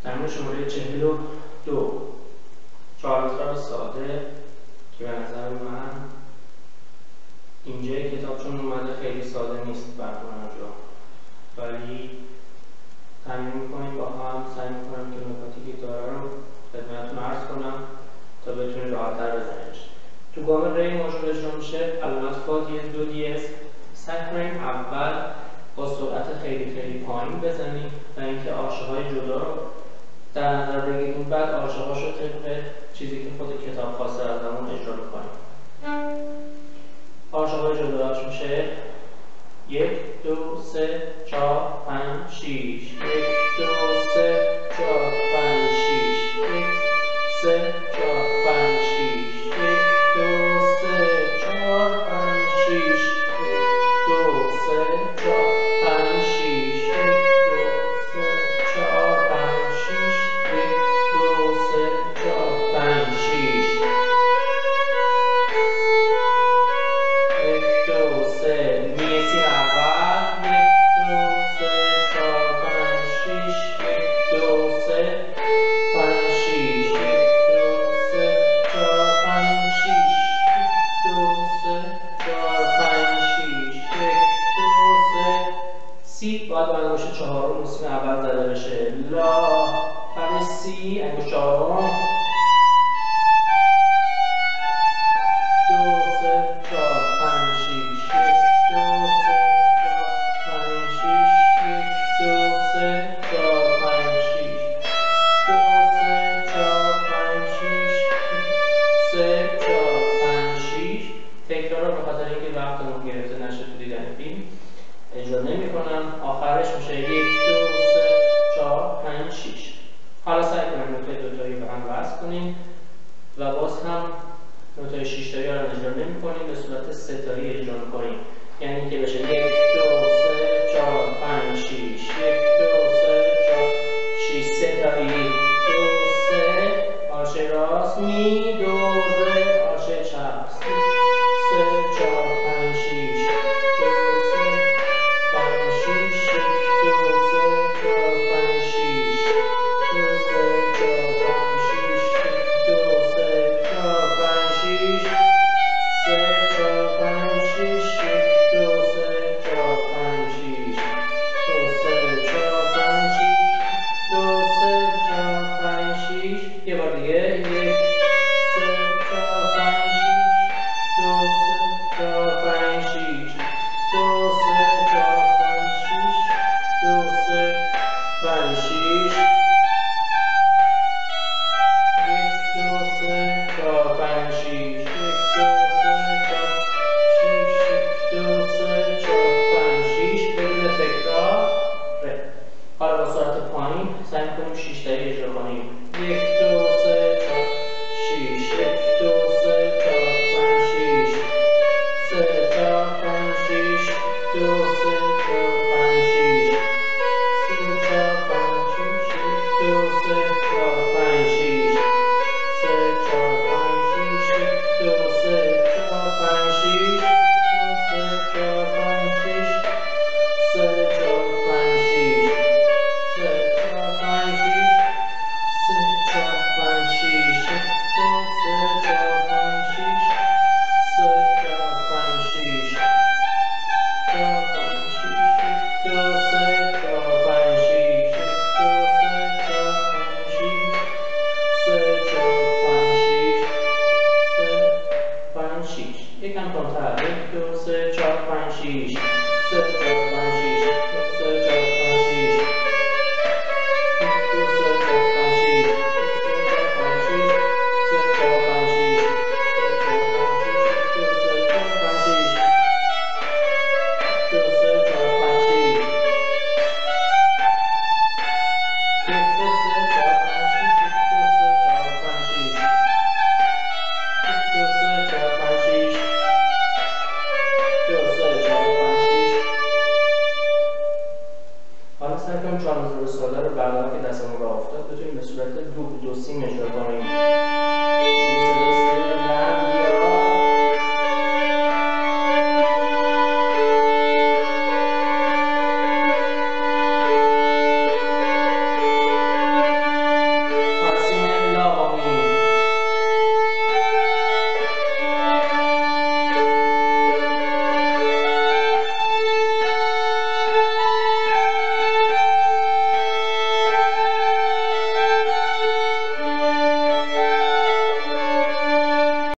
تمرین شماره 42 4 ساده که به نظر من اینجا کتاب چون اومده خیلی ساده نیست برخورد جا، ولی تمرین میکنیم با هم. سعی میکنم که نکاتی که داره رو خدمتتون عرض کنم تا بتونید راحت‌تر بزنیدش. تو گام ری موضوع اجرا میشه علامت فا دیز دو دیز. سعی کنیم اول با سرعت خیلی پایین بزنیم و اینکه آرشه‌های جدا رو در نظر بگیریم، بعد آرشه‌هاش رو طبق چیزی که خود کتاب خواسته از همون اجرا میکنیم. آرشه‌های جداش میشه 1 2 3 4 5 6 1 2 3 4 5 6 1 3 4 5 6 1 2 3 4 5 6 1 2 3 4 5 6 1 2 3 4 5 6 1 2 3 4 5 6 1 2 3 میسی اول 1 2 3 4 5 6 1 2 3 5 6 1 2 3 4 5 6 1 2 3 4 5 6 1 2 3 سی. باید با انگشت چهارم موسیقی اول زده بشه لا، بعد سی انگشت چهارم 2 3 4 5 6 1 2 3 4 5 6 1 2 3 4 5 6 2 3 4 5 6 3 4 5 6. تکرار رو به خاطر اینکه وقتمون گرفته نشه تو دیدن فیلم اجرا نمی‌کنم. آخرش میشه 1 2 3 4 5 6. حالا سعی کنیم نوتای دوتایی به هم وصل کنیم و باز هم نوتای 6 تایی رو اجرا نمی‌کنیم، به صورت 3 تایی اجرا می‌کنیم. یعنی که بشه 1 2 3 4 5 6 1 2 3 4 6 3 تایی 2 3 آرشه راست می دو ره آرشه چپ 3 4 5 6 2 3 5 6 2 3 4 5 6 2 3 4 5 6 2 3 4 5 6 3 4 5 6 2 3 4 5 6 2 3 4 5 6 2 3 4 5 6. یه بار دیگه 1 3 4 5 6 2 3 4 5 6 2 3 4 5 6 2 3 5 6 1 2 3 4 5 6 1 2 3 4 5 6 بدون تکرار. حالا با سرعت پایین سعی کنیم 6 تایی اجرا کنیم 1 2 3 4 6 1 2 3 4 5 6 3 4 5 6 2 3 4 5 6 3 4 5 6 2 3 4 5 6 3 4 5 6 2 3 4 5 6 3 4 5 6 3 4 5 6 3 4 5 6 3 4 5 6 2 3 4 5 6 3 4 5 6 4 5 6 2 3 4 5 6 2 3 4 5 6 3 4 5 6 3 5 6. یکم کمتر 1 2 3 4 5 6 3 4 5 6 3 4 5 6 2 3 4 5 6 3 4 5 6 3 4 5 6 2 3 4 5 6 2 3 4 5 6 حالا سعی کنیم 4 ساده رو بعد که دستمون راه افتاد بتونیم به صورت دو سیم اجرا کنیم.